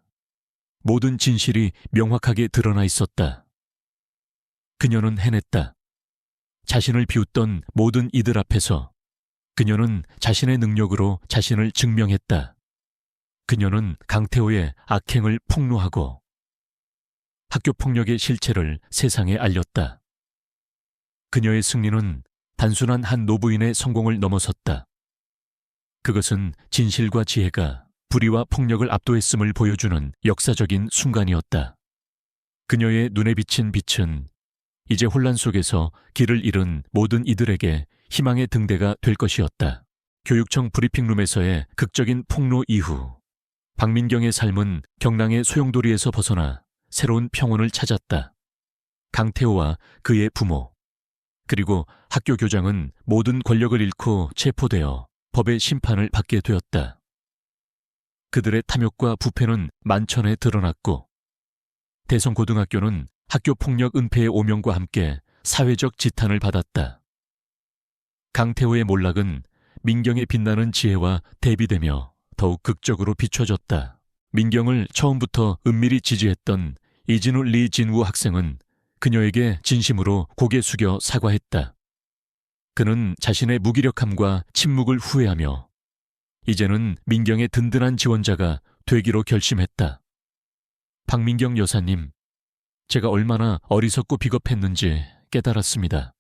모든 진실이 명확하게 드러나 있었다. 그녀는 해냈다. 자신을 비웃던 모든 이들 앞에서 그녀는 자신의 능력으로 자신을 증명했다. 그녀는 강태호의 악행을 폭로하고 학교폭력의 실체를 세상에 알렸다. 그녀의 승리는 단순한 한 노부인의 성공을 넘어섰다. 그것은 진실과 지혜가 불의와 폭력을 압도했음을 보여주는 역사적인 순간이었다. 그녀의 눈에 비친 빛은 이제 혼란 속에서 길을 잃은 모든 이들에게 희망의 등대가 될 것이었다. 교육청 브리핑룸에서의 극적인 폭로 이후 박민경의 삶은 경랑의 소용돌이에서 벗어나 새로운 평온을 찾았다. 강태호와 그의 부모 그리고 학교 교장은 모든 권력을 잃고 체포되어 법의 심판을 받게 되었다. 그들의 탐욕과 부패는 만천에 드러났고 대성고등학교는 학교폭력 은폐의 오명과 함께 사회적 지탄을 받았다. 강태호의 몰락은 민경의 빛나는 지혜와 대비되며 더욱 극적으로 비춰졌다. 민경을 처음부터 은밀히 지지했던 이진우 리진우 학생은 그녀에게 진심으로 고개 숙여 사과했다. 그는 자신의 무기력함과 침묵을 후회하며 이제는 민경의 든든한 지원자가 되기로 결심했다. 박민경 여사님, 제가 얼마나 어리석고 비겁했는지 깨달았습니다.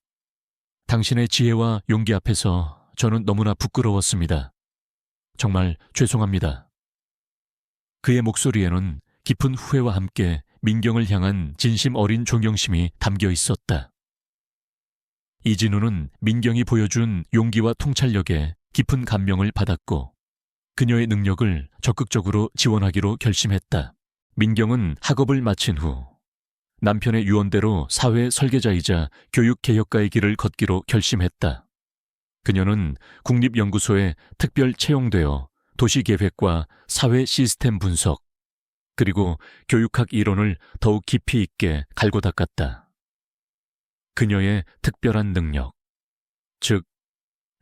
당신의 지혜와 용기 앞에서 저는 너무나 부끄러웠습니다. 정말 죄송합니다. 그의 목소리에는 깊은 후회와 함께 민경을 향한 진심 어린 존경심이 담겨 있었다. 이진우는 민경이 보여준 용기와 통찰력에 깊은 감명을 받았고 그녀의 능력을 적극적으로 지원하기로 결심했다. 민경은 학업을 마친 후 남편의 유언대로 사회 설계자이자 교육개혁가의 길을 걷기로 결심했다. 그녀는 국립연구소에 특별 채용되어 도시계획과 사회 시스템 분석, 그리고 교육학 이론을 더욱 깊이 있게 갈고 닦았다. 그녀의 특별한 능력, 즉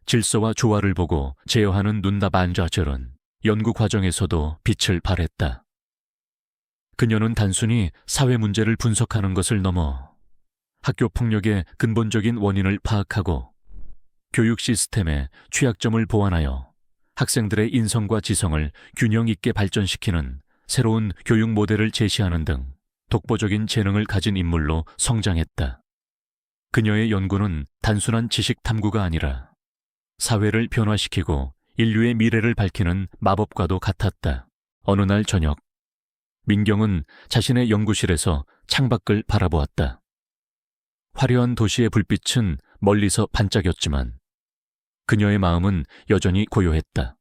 질서와 조화를 보고 제어하는 눈답 안좌절은 연구 과정에서도 빛을 발했다. 그녀는 단순히 사회 문제를 분석하는 것을 넘어 학교 폭력의 근본적인 원인을 파악하고 교육 시스템의 취약점을 보완하여 학생들의 인성과 지성을 균형 있게 발전시키는 새로운 교육 모델을 제시하는 등 독보적인 재능을 가진 인물로 성장했다. 그녀의 연구는 단순한 지식 탐구가 아니라 사회를 변화시키고 인류의 미래를 밝히는 마법과도 같았다. 어느 날 저녁, 민경은 자신의 연구실에서 창밖을 바라보았다. 화려한 도시의 불빛은 멀리서 반짝였지만 그녀의 마음은 여전히 고요했다.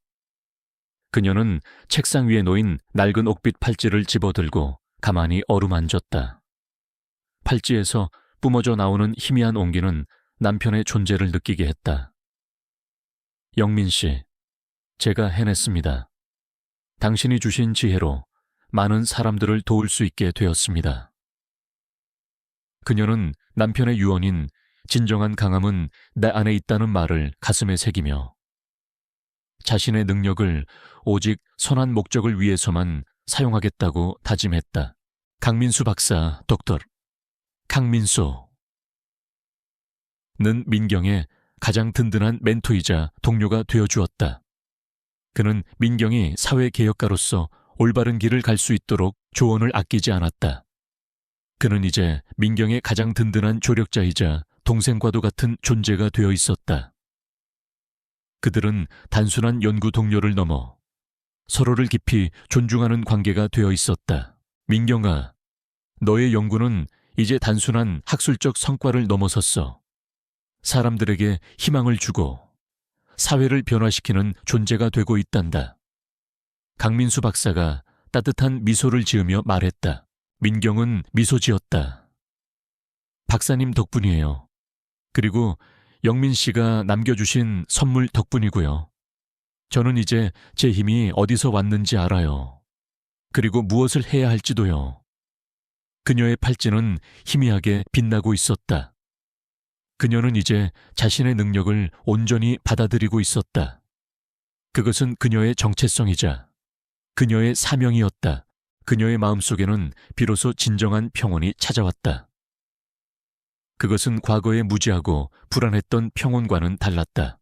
그녀는 책상 위에 놓인 낡은 옥빛 팔찌를 집어들고 가만히 어루만졌다. 팔찌에서 뿜어져 나오는 희미한 온기는 남편의 존재를 느끼게 했다. 영민 씨, 제가 해냈습니다. 당신이 주신 지혜로 많은 사람들을 도울 수 있게 되었습니다. 그녀는 남편의 유언인 진정한 강함은 내 안에 있다는 말을 가슴에 새기며 자신의 능력을 오직 선한 목적을 위해서만 사용하겠다고 다짐했다. 강민수 박사, 독tor. 강민수는 민경의 가장 든든한 멘토이자 동료가 되어주었다. 그는 민경이 사회개혁가로서 올바른 길을 갈 수 있도록 조언을 아끼지 않았다. 그는 이제 민경의 가장 든든한 조력자이자 동생과도 같은 존재가 되어 있었다. 그들은 단순한 연구 동료를 넘어 서로를 깊이 존중하는 관계가 되어 있었다. 민경아, 너의 연구는 이제 단순한 학술적 성과를 넘어섰어. 사람들에게 희망을 주고 사회를 변화시키는 존재가 되고 있단다. 강민수 박사가 따뜻한 미소를 지으며 말했다. 민경은 미소 지었다. 박사님 덕분이에요. 그리고 영민 씨가 남겨주신 선물 덕분이고요. 저는 이제 제 힘이 어디서 왔는지 알아요. 그리고 무엇을 해야 할지도요. 그녀의 팔찌는 희미하게 빛나고 있었다. 그녀는 이제 자신의 능력을 온전히 받아들이고 있었다. 그것은 그녀의 정체성이자 그녀의 사명이었다. 그녀의 마음속에는 비로소 진정한 평온이 찾아왔다. 그것은 과거의 무지하고 불안했던 평온과는 달랐다.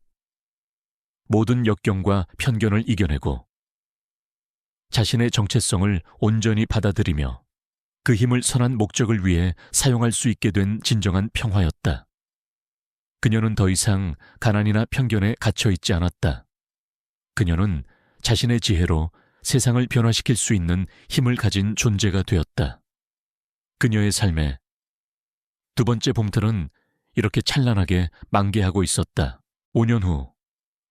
모든 역경과 편견을 이겨내고 자신의 정체성을 온전히 받아들이며 그 힘을 선한 목적을 위해 사용할 수 있게 된 진정한 평화였다. 그녀는 더 이상 가난이나 편견에 갇혀 있지 않았다. 그녀는 자신의 지혜로 세상을 변화시킬 수 있는 힘을 가진 존재가 되었다. 그녀의 삶에 두 번째 봄틀은 이렇게 찬란하게 만개하고 있었다. 5년 후,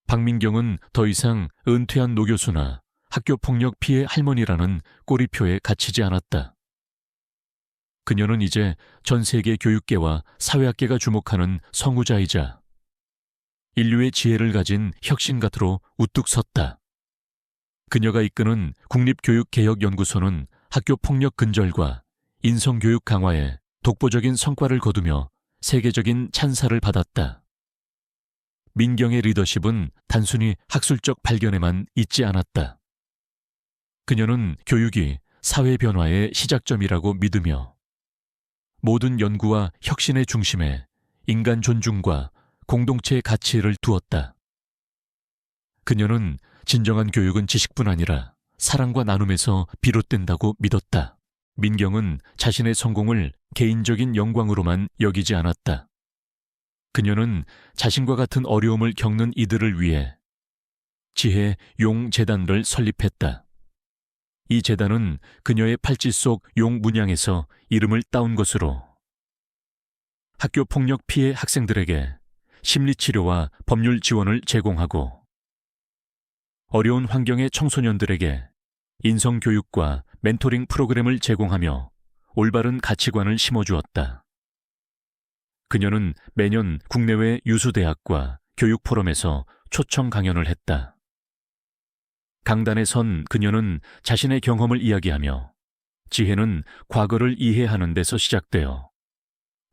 박민경은 더 이상 은퇴한 노교수나 학교폭력 피해 할머니라는 꼬리표에 갇히지 않았다. 그녀는 이제 전 세계 교육계와 사회학계가 주목하는 성우자이자 인류의 지혜를 가진 혁신가로 우뚝 섰다. 그녀가 이끄는 국립교육개혁연구소는 학교폭력 근절과 인성교육 강화에 독보적인 성과를 거두며 세계적인 찬사를 받았다. 민경의 리더십은 단순히 학술적 발견에만 있지 않았다. 그녀는 교육이 사회 변화의 시작점이라고 믿으며 모든 연구와 혁신의 중심에 인간 존중과 공동체의 가치를 두었다. 그녀는 진정한 교육은 지식뿐 아니라 사랑과 나눔에서 비롯된다고 믿었다. 민경은 자신의 성공을 개인적인 영광으로만 여기지 않았다. 그녀는 자신과 같은 어려움을 겪는 이들을 위해 지혜 용 재단을 설립했다. 이 재단은 그녀의 팔찌 속 용 문양에서 이름을 따온 것으로 학교 폭력 피해 학생들에게 심리치료와 법률 지원을 제공하고 어려운 환경의 청소년들에게 인성교육과 멘토링 프로그램을 제공하며 올바른 가치관을 심어주었다. 그녀는 매년 국내외 유수대학과 교육포럼에서 초청 강연을 했다. 강단에 선 그녀는 자신의 경험을 이야기하며 지혜는 과거를 이해하는 데서 시작되어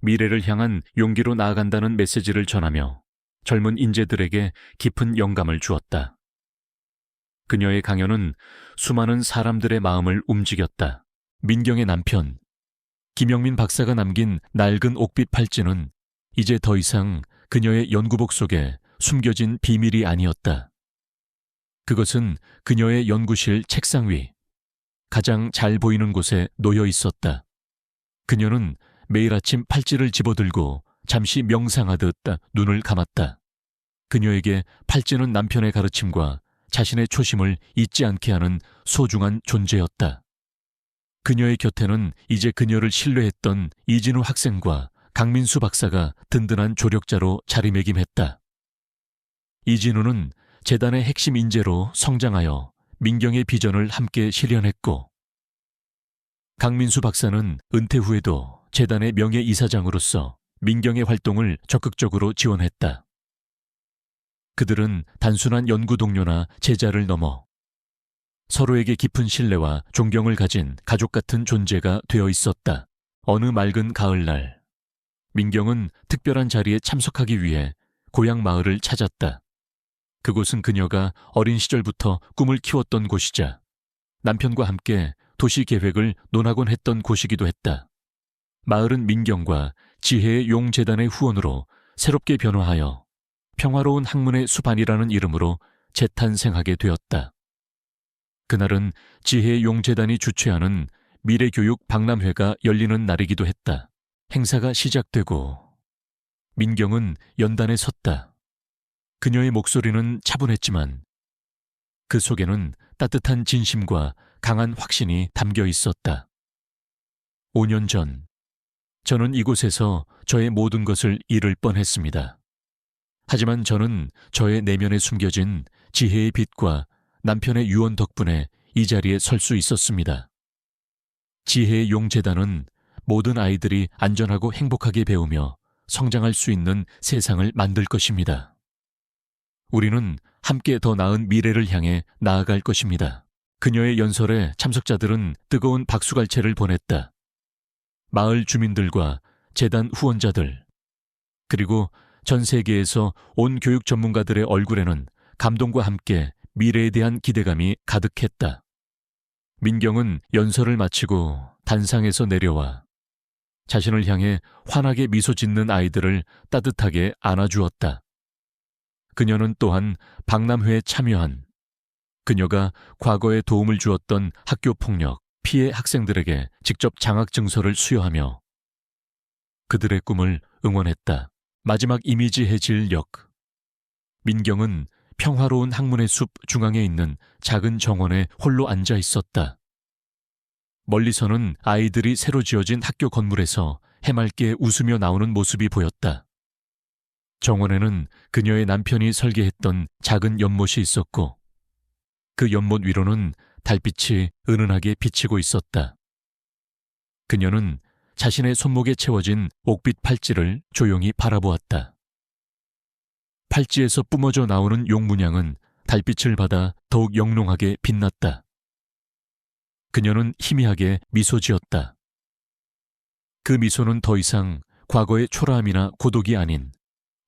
미래를 향한 용기로 나아간다는 메시지를 전하며 젊은 인재들에게 깊은 영감을 주었다. 그녀의 강연은 수많은 사람들의 마음을 움직였다. 민경의 남편, 김영민 박사가 남긴 낡은 옥빛 팔찌는 이제 더 이상 그녀의 연구복 속에 숨겨진 비밀이 아니었다. 그것은 그녀의 연구실 책상 위, 가장 잘 보이는 곳에 놓여 있었다. 그녀는 매일 아침 팔찌를 집어들고 잠시 명상하듯 눈을 감았다. 그녀에게 팔찌는 남편의 가르침과 자신의 초심을 잊지 않게 하는 소중한 존재였다. 그녀의 곁에는 이제 그녀를 신뢰했던 이진우 학생과 강민수 박사가 든든한 조력자로 자리매김했다. 이진우는 재단의 핵심 인재로 성장하여 민경의 비전을 함께 실현했고, 강민수 박사는 은퇴 후에도 재단의 명예이사장으로서 민경의 활동을 적극적으로 지원했다. 그들은 단순한 연구 동료나 제자를 넘어 서로에게 깊은 신뢰와 존경을 가진 가족 같은 존재가 되어 있었다. 어느 맑은 가을날, 민경은 특별한 자리에 참석하기 위해 고향 마을을 찾았다. 그곳은 그녀가 어린 시절부터 꿈을 키웠던 곳이자 남편과 함께 도시 계획을 논하곤 했던 곳이기도 했다. 마을은 민경과 지혜의 용재단의 후원으로 새롭게 변화하여 평화로운 학문의 숲안이라는 이름으로 재탄생하게 되었다. 그날은 지혜의 용재단이 주최하는 미래교육 박람회가 열리는 날이기도 했다. 행사가 시작되고 민경은 연단에 섰다. 그녀의 목소리는 차분했지만 그 속에는 따뜻한 진심과 강한 확신이 담겨 있었다. 5년 전, 저는 이곳에서 저의 모든 것을 잃을 뻔했습니다. 하지만 저는 저의 내면에 숨겨진 지혜의 빛과 남편의 유언 덕분에 이 자리에 설 수 있었습니다. 지혜의 용재단은 모든 아이들이 안전하고 행복하게 배우며 성장할 수 있는 세상을 만들 것입니다. 우리는 함께 더 나은 미래를 향해 나아갈 것입니다. 그녀의 연설에 참석자들은 뜨거운 박수갈채를 보냈다. 마을 주민들과 재단 후원자들, 그리고 전 세계에서 온 교육 전문가들의 얼굴에는 감동과 함께 미래에 대한 기대감이 가득했다. 민경은 연설을 마치고 단상에서 내려와 자신을 향해 환하게 미소 짓는 아이들을 따뜻하게 안아주었다. 그녀는 또한 박람회에 참여한 그녀가 과거에 도움을 주었던 학교폭력 피해 학생들에게 직접 장학증서를 수여하며 그들의 꿈을 응원했다. 마지막 이미지 해질 역. 민경은 평화로운 학문의 숲 중앙에 있는 작은 정원에 홀로 앉아 있었다. 멀리서는 아이들이 새로 지어진 학교 건물에서 해맑게 웃으며 나오는 모습이 보였다. 정원에는 그녀의 남편이 설계했던 작은 연못이 있었고 그 연못 위로는 달빛이 은은하게 비치고 있었다. 그녀는 자신의 손목에 채워진 옥빛 팔찌를 조용히 바라보았다. 팔찌에서 뿜어져 나오는 용문양은 달빛을 받아 더욱 영롱하게 빛났다. 그녀는 희미하게 미소 지었다. 그 미소는 더 이상 과거의 초라함이나 고독이 아닌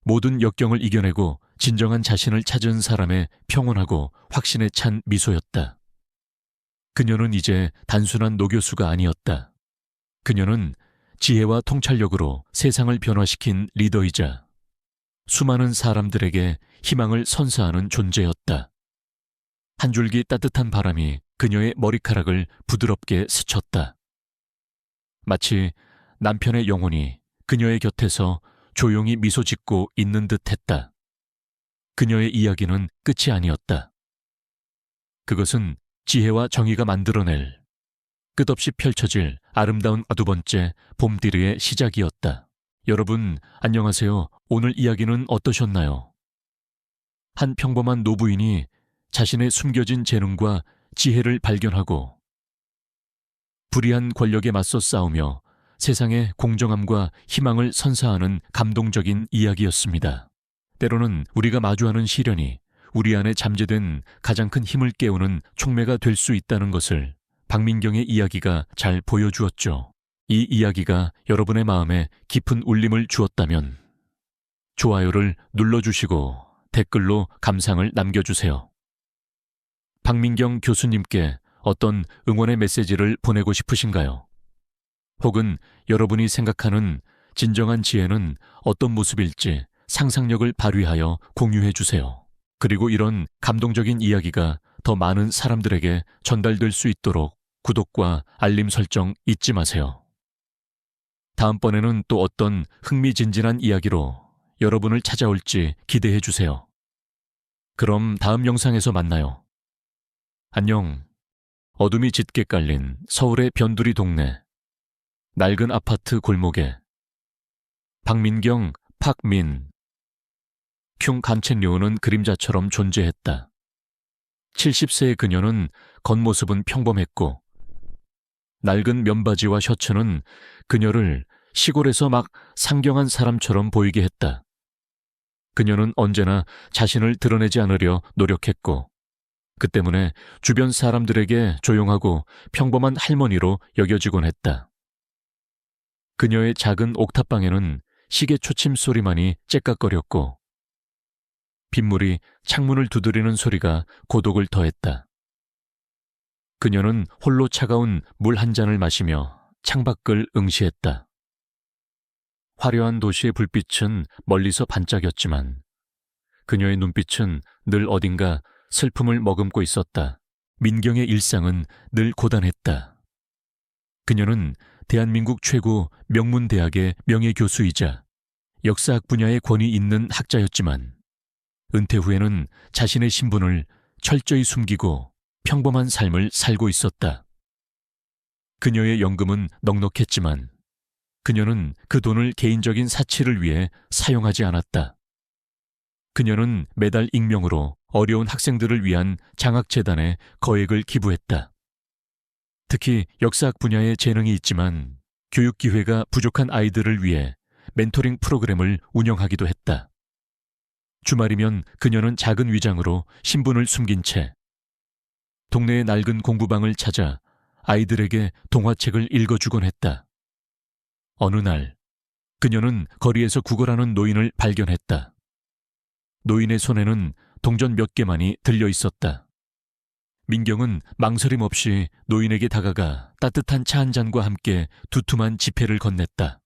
모든 역경을 이겨내고 진정한 자신을 찾은 사람의 평온하고 확신에 찬 미소였다. 그녀는 이제 단순한 노교수가 아니었다. 그녀는 지혜와 통찰력으로 세상을 변화시킨 리더이자 수많은 사람들에게 희망을 선사하는 존재였다. 한 줄기 따뜻한 바람이 그녀의 머리카락을 부드럽게 스쳤다. 마치 남편의 영혼이 그녀의 곁에서 조용히 미소 짓고 있는 듯 했다. 그녀의 이야기는 끝이 아니었다. 그것은 지혜와 정의가 만들어낼 끝없이 펼쳐질 아름다운 2번째 봄디르의 시작이었다. 여러분, 안녕하세요. 오늘 이야기는 어떠셨나요? 한 평범한 노부인이 자신의 숨겨진 재능과 지혜를 발견하고 불의한 권력에 맞서 싸우며 세상에 공정함과 희망을 선사하는 감동적인 이야기였습니다. 때로는 우리가 마주하는 시련이 우리 안에 잠재된 가장 큰 힘을 깨우는 촉매가 될 수 있다는 것을 박민경의 이야기가 잘 보여주었죠. 이 이야기가 여러분의 마음에 깊은 울림을 주었다면 좋아요를 눌러주시고 댓글로 감상을 남겨주세요. 박민경 교수님께 어떤 응원의 메시지를 보내고 싶으신가요? 혹은 여러분이 생각하는 진정한 지혜는 어떤 모습일지 상상력을 발휘하여 공유해 주세요. 그리고 이런 감동적인 이야기가 더 많은 사람들에게 전달될 수 있도록 구독과 알림 설정 잊지 마세요. 다음번에는 또 어떤 흥미진진한 이야기로 여러분을 찾아올지 기대해 주세요. 그럼 다음 영상에서 만나요. 안녕. 어둠이 짙게 깔린 서울의 변두리 동네. 낡은 아파트 골목에 박민경, 팍민. 흉 간첸료는 그림자처럼 존재했다. 70세의 그녀는 겉모습은 평범했고 낡은 면바지와 셔츠는 그녀를 시골에서 막 상경한 사람처럼 보이게 했다. 그녀는 언제나 자신을 드러내지 않으려 노력했고 그 때문에 주변 사람들에게 조용하고 평범한 할머니로 여겨지곤 했다. 그녀의 작은 옥탑방에는 시계 초침 소리만이 째깍거렸고 빗물이 창문을 두드리는 소리가 고독을 더했다. 그녀는 홀로 차가운 물 한 잔을 마시며 창밖을 응시했다. 화려한 도시의 불빛은 멀리서 반짝였지만 그녀의 눈빛은 늘 어딘가 슬픔을 머금고 있었다. 민경의 일상은 늘 고단했다. 그녀는 대한민국 최고 명문대학의 명예교수이자 역사학 분야의 권위 있는 학자였지만 은퇴 후에는 자신의 신분을 철저히 숨기고 평범한 삶을 살고 있었다. 그녀의 연금은 넉넉했지만 그녀는 그 돈을 개인적인 사치를 위해 사용하지 않았다. 그녀는 매달 익명으로 어려운 학생들을 위한 장학재단에 거액을 기부했다. 특히 역사학 분야에 재능이 있지만 교육 기회가 부족한 아이들을 위해 멘토링 프로그램을 운영하기도 했다. 주말이면 그녀는 작은 위장으로 신분을 숨긴 채 동네의 낡은 공부방을 찾아 아이들에게 동화책을 읽어주곤 했다. 어느 날 그녀는 거리에서 구걸하는 노인을 발견했다. 노인의 손에는 동전 몇 개만이 들려 있었다. 민경은 망설임 없이 노인에게 다가가 따뜻한 차 한 잔과 함께 두툼한 지폐를 건넸다.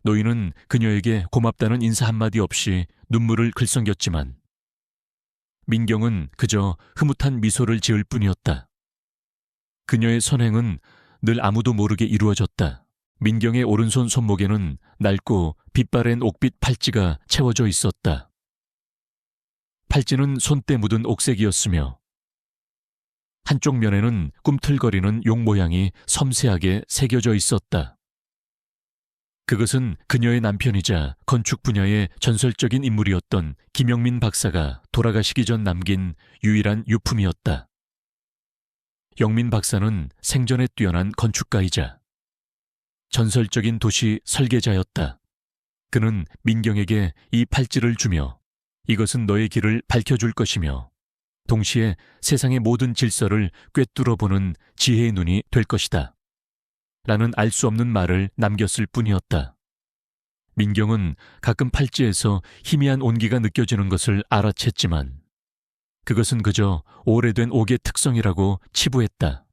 노인은 그녀에게 고맙다는 인사 한마디 없이 눈물을 글썽였지만 민경은 그저 흐뭇한 미소를 지을 뿐이었다. 그녀의 선행은 늘 아무도 모르게 이루어졌다. 민경의 오른손 손목에는 낡고 빛바랜 옥빛 팔찌가 채워져 있었다. 팔찌는 손때 묻은 옥색이었으며 한쪽 면에는 꿈틀거리는 용 모양이 섬세하게 새겨져 있었다. 그것은 그녀의 남편이자 건축 분야의 전설적인 인물이었던 김영민 박사가 돌아가시기 전 남긴 유일한 유품이었다. 영민 박사는 생전에 뛰어난 건축가이자 전설적인 도시 설계자였다. 그는 민경에게 이 팔찌를 주며 이것은 너의 길을 밝혀줄 것이며 동시에 세상의 모든 질서를 꿰뚫어보는 지혜의 눈이 될 것이다. 라는 알 수 없는 말을 남겼을 뿐이었다. 민경은 가끔 팔찌에서 희미한 온기가 느껴지는 것을 알아챘지만 그것은 그저 오래된 옥의 특성이라고 치부했다.